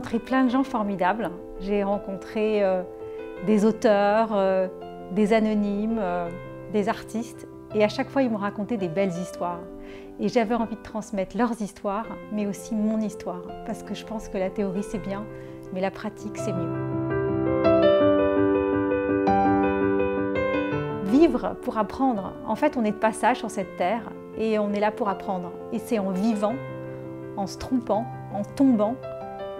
rencontré plein de gens formidables. J'ai rencontré des auteurs, des anonymes, des artistes. Et à chaque fois, ils m'ont raconté des belles histoires. Et j'avais envie de transmettre leurs histoires, mais aussi mon histoire. Parce que je pense que la théorie, c'est bien, mais la pratique, c'est mieux. Vivre pour apprendre. En fait, on est de passage sur cette terre et on est là pour apprendre. Et c'est en vivant, en se trompant, en tombant,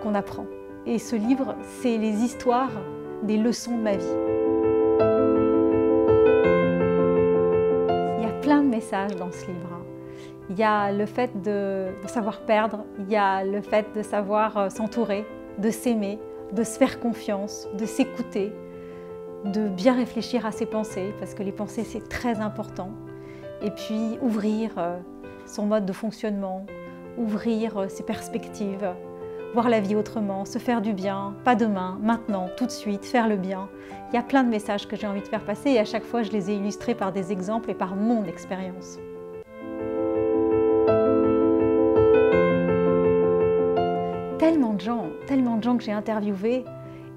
qu'on apprend. Et ce livre, c'est les histoires des leçons de ma vie. Il y a plein de messages dans ce livre. Il y a le fait de savoir perdre, il y a le fait de savoir s'entourer, de s'aimer, de se faire confiance, de s'écouter, de bien réfléchir à ses pensées, parce que les pensées, c'est très important. Et puis ouvrir son mode de fonctionnement, ouvrir ses perspectives, voir la vie autrement, se faire du bien, pas demain, maintenant, tout de suite, faire le bien. Il y a plein de messages que j'ai envie de faire passer et à chaque fois, je les ai illustrés par des exemples et par mon expérience. Tellement de gens que j'ai interviewés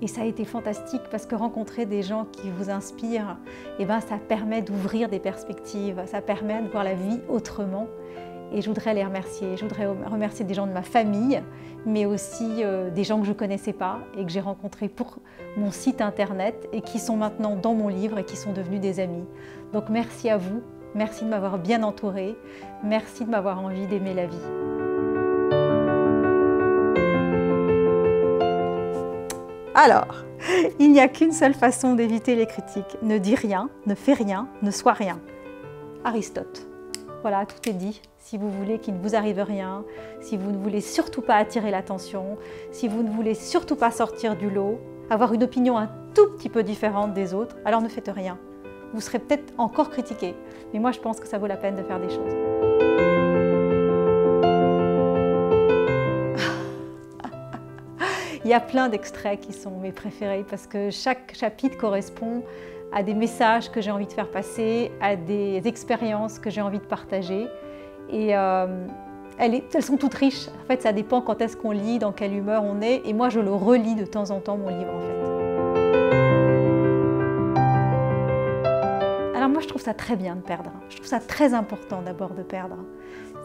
et ça a été fantastique parce que rencontrer des gens qui vous inspirent, eh ben, ça permet d'ouvrir des perspectives, ça permet de voir la vie autrement. Et je voudrais les remercier. Je voudrais remercier des gens de ma famille, mais aussi des gens que je ne connaissais pas et que j'ai rencontrés pour mon site internet et qui sont maintenant dans mon livre et qui sont devenus des amis. Donc merci à vous, merci de m'avoir bien entourée, merci de m'avoir envie d'aimer la vie. Alors, il n'y a qu'une seule façon d'éviter les critiques. Ne dis rien, ne fais rien, ne sois rien. Aristote. Voilà, tout est dit. Si vous voulez qu'il ne vous arrive rien, si vous ne voulez surtout pas attirer l'attention, si vous ne voulez surtout pas sortir du lot, avoir une opinion un tout petit peu différente des autres, alors ne faites rien. Vous serez peut-être encore critiqué, mais moi je pense que ça vaut la peine de faire des choses. Il y a plein d'extraits qui sont mes préférés parce que chaque chapitre correspond à des messages que j'ai envie de faire passer, à des expériences que j'ai envie de partager. Et elles sont toutes riches. En fait, ça dépend quand est-ce qu'on lit, dans quelle humeur on est. Et moi, je le relis de temps en temps, mon livre, en fait. Alors moi, je trouve ça très bien de perdre. Je trouve ça très important d'abord de perdre.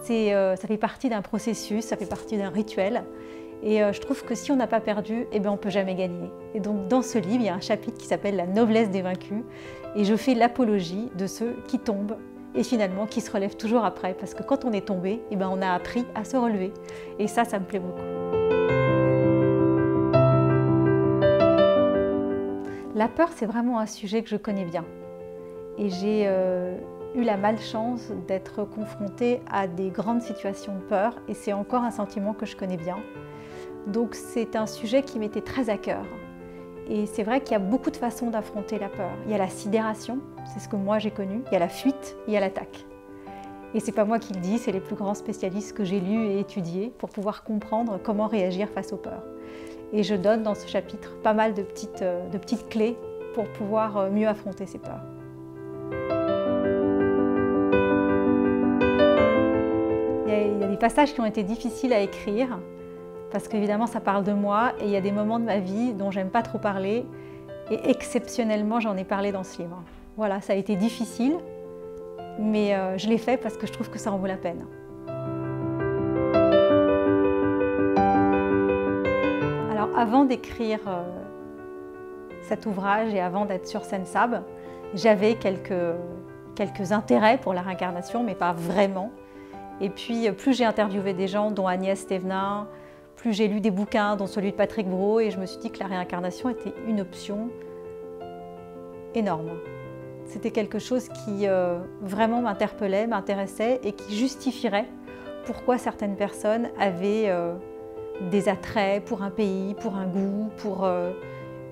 Ça fait partie d'un processus, ça fait partie d'un rituel. Et je trouve que si on n'a pas perdu, eh bien, on ne peut jamais gagner. Et donc dans ce livre, il y a un chapitre qui s'appelle « La noblesse des vaincus » et je fais l'apologie de ceux qui tombent et finalement qui se relèvent toujours après. Parce que quand on est tombé, eh bien, on a appris à se relever. Et ça me plaît beaucoup. La peur, c'est vraiment un sujet que je connais bien. Et j'ai eu la malchance d'être confrontée à des grandes situations de peur et c'est encore un sentiment que je connais bien. Donc c'est un sujet qui m'était très à cœur. Et c'est vrai qu'il y a beaucoup de façons d'affronter la peur. Il y a la sidération, c'est ce que moi j'ai connu, il y a la fuite, il y a l'attaque. Et c'est pas moi qui le dis, c'est les plus grands spécialistes que j'ai lus et étudiés pour pouvoir comprendre comment réagir face aux peurs. Et je donne dans ce chapitre pas mal de petites clés pour pouvoir mieux affronter ces peurs. Il y a des passages qui ont été difficiles à écrire, parce qu'évidemment ça parle de moi et il y a des moments de ma vie dont j'aime pas trop parler et exceptionnellement j'en ai parlé dans ce livre. Voilà, ça a été difficile, mais je l'ai fait parce que je trouve que ça en vaut la peine. Alors avant d'écrire cet ouvrage et avant d'être sur Sensab, j'avais quelques intérêts pour la réincarnation, mais pas vraiment. Et puis plus j'ai interviewé des gens, dont Agnès Thévenin, plus j'ai lu des bouquins, dont celui de Patrick Brault, et je me suis dit que la réincarnation était une option énorme. C'était quelque chose qui vraiment m'interpellait, m'intéressait et qui justifierait pourquoi certaines personnes avaient des attraits pour un pays, pour un goût, pour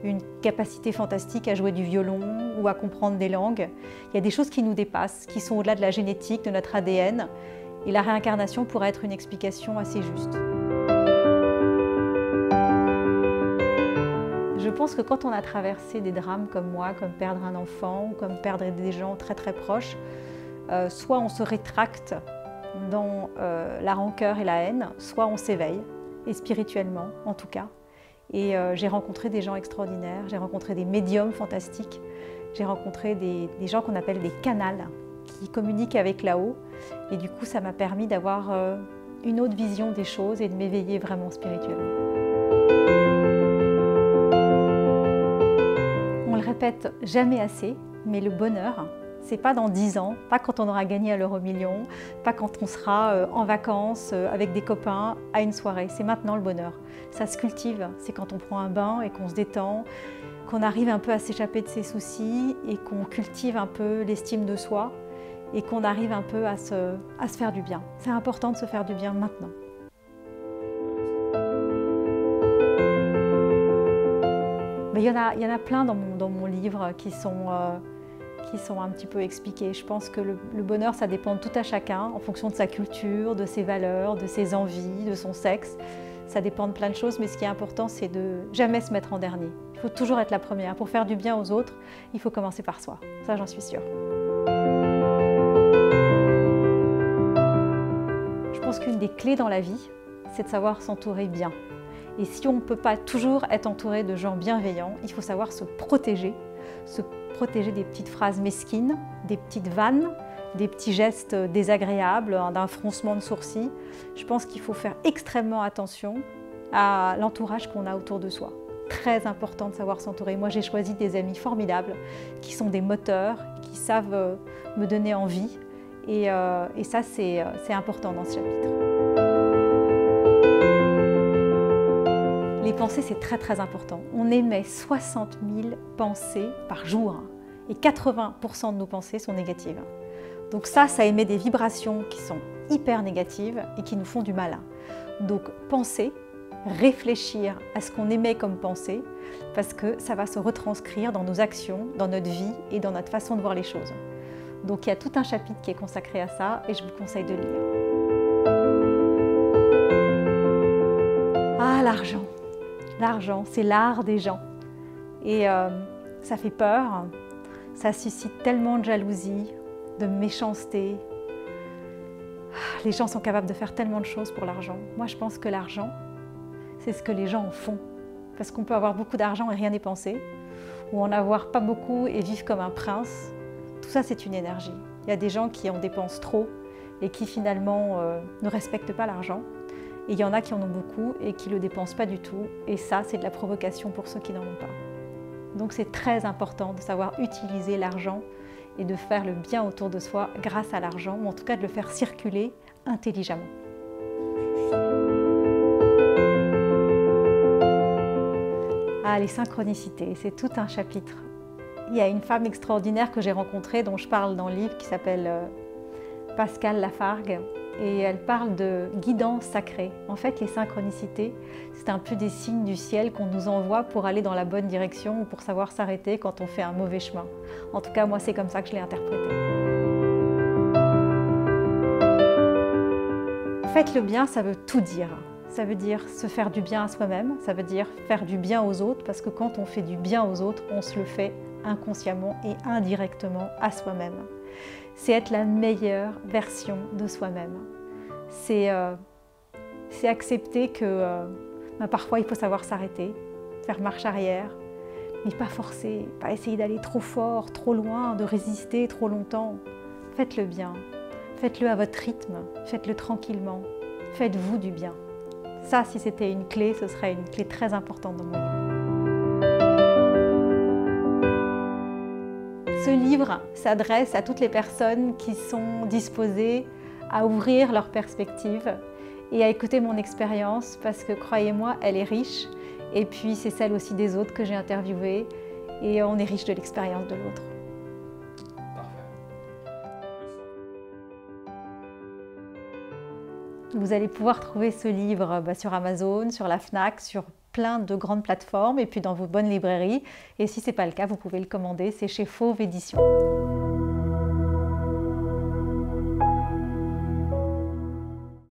une capacité fantastique à jouer du violon ou à comprendre des langues. Il y a des choses qui nous dépassent, qui sont au-delà de la génétique, de notre ADN, et la réincarnation pourrait être une explication assez juste. Je pense que quand on a traversé des drames comme moi, comme perdre un enfant, ou comme perdre des gens très très proches, soit on se rétracte dans la rancœur et la haine, soit on s'éveille, et spirituellement en tout cas. Et j'ai rencontré des gens extraordinaires, j'ai rencontré des médiums fantastiques, j'ai rencontré des gens qu'on appelle des canals, qui communiquent avec là-haut. Et du coup, ça m'a permis d'avoir une autre vision des choses et de m'éveiller vraiment spirituellement. On le répète jamais assez, mais le bonheur, c'est pas dans 10 ans, pas quand on aura gagné à l'euro-million, pas quand on sera en vacances avec des copains à une soirée. C'est maintenant le bonheur. Ça se cultive, c'est quand on prend un bain et qu'on se détend, qu'on arrive un peu à s'échapper de ses soucis et qu'on cultive un peu l'estime de soi et qu'on arrive un peu à se faire du bien. C'est important de se faire du bien maintenant. Mais il y en a plein dans mon livre qui sont un petit peu expliqués. Je pense que le bonheur, ça dépend de tout à chacun, en fonction de sa culture, de ses valeurs, de ses envies, de son sexe. Ça dépend de plein de choses, mais ce qui est important, c'est de jamais se mettre en dernier. Il faut toujours être la première. Pour faire du bien aux autres, il faut commencer par soi. Ça, j'en suis sûre. Je pense qu'une des clés dans la vie, c'est de savoir s'entourer bien. Et si on ne peut pas toujours être entouré de gens bienveillants, il faut savoir se protéger des petites phrases mesquines, des petites vannes, des petits gestes désagréables, d'un froncement de sourcils. Je pense qu'il faut faire extrêmement attention à l'entourage qu'on a autour de soi. Très important de savoir s'entourer. Moi, j'ai choisi des amis formidables qui sont des moteurs, qui savent me donner envie. Et ça, c'est important dans ce chapitre. Les pensées, c'est très très important. On émet 60 000 pensées par jour et 80% de nos pensées sont négatives. Donc ça émet des vibrations qui sont hyper négatives et qui nous font du mal. Donc penser, réfléchir à ce qu'on émet comme pensée, parce que ça va se retranscrire dans nos actions, dans notre vie et dans notre façon de voir les choses. Donc il y a tout un chapitre qui est consacré à ça et je vous conseille de lire. Ah, l'argent. L'argent, c'est l'art des gens. Et ça fait peur, ça suscite tellement de jalousie, de méchanceté. Les gens sont capables de faire tellement de choses pour l'argent. Moi, je pense que l'argent, c'est ce que les gens en font. Parce qu'on peut avoir beaucoup d'argent et rien n'y penser, ou en avoir pas beaucoup et vivre comme un prince. Tout ça, c'est une énergie. Il y a des gens qui en dépensent trop et qui finalement ne respectent pas l'argent. Et il y en a qui en ont beaucoup et qui ne le dépensent pas du tout. Et ça, c'est de la provocation pour ceux qui n'en ont pas. Donc c'est très important de savoir utiliser l'argent et de faire le bien autour de soi grâce à l'argent, ou en tout cas de le faire circuler intelligemment. Ah, les synchronicités, c'est tout un chapitre. Il y a une femme extraordinaire que j'ai rencontrée, dont je parle dans le livre, qui s'appelle Pascale Lafargue. Et elle parle de guidance sacrée. En fait, les synchronicités, c'est un peu des signes du ciel qu'on nous envoie pour aller dans la bonne direction ou pour savoir s'arrêter quand on fait un mauvais chemin. En tout cas, moi, c'est comme ça que je l'ai interprété. Faites le bien, ça veut tout dire. Ça veut dire se faire du bien à soi-même, ça veut dire faire du bien aux autres, parce que quand on fait du bien aux autres, on se le fait inconsciemment et indirectement à soi-même. C'est être la meilleure version de soi-même. C'est accepter que parfois il faut savoir s'arrêter, faire marche arrière, mais pas forcer, pas essayer d'aller trop fort, trop loin, de résister trop longtemps. Faites-le bien, faites-le à votre rythme, faites-le tranquillement, faites-vous du bien. Ça, si c'était une clé, ce serait une clé très importante dans mon livre. Ce livre s'adresse à toutes les personnes qui sont disposées à ouvrir leurs perspectives et à écouter mon expérience, parce que croyez-moi, elle est riche, et puis c'est celle aussi des autres que j'ai interviewées, et on est riche de l'expérience de l'autre. Vous allez pouvoir trouver ce livre sur Amazon, sur la Fnac, sur plein de grandes plateformes et puis dans vos bonnes librairies. Et si ce n'est pas le cas, vous pouvez le commander, c'est chez Fauve Éditions.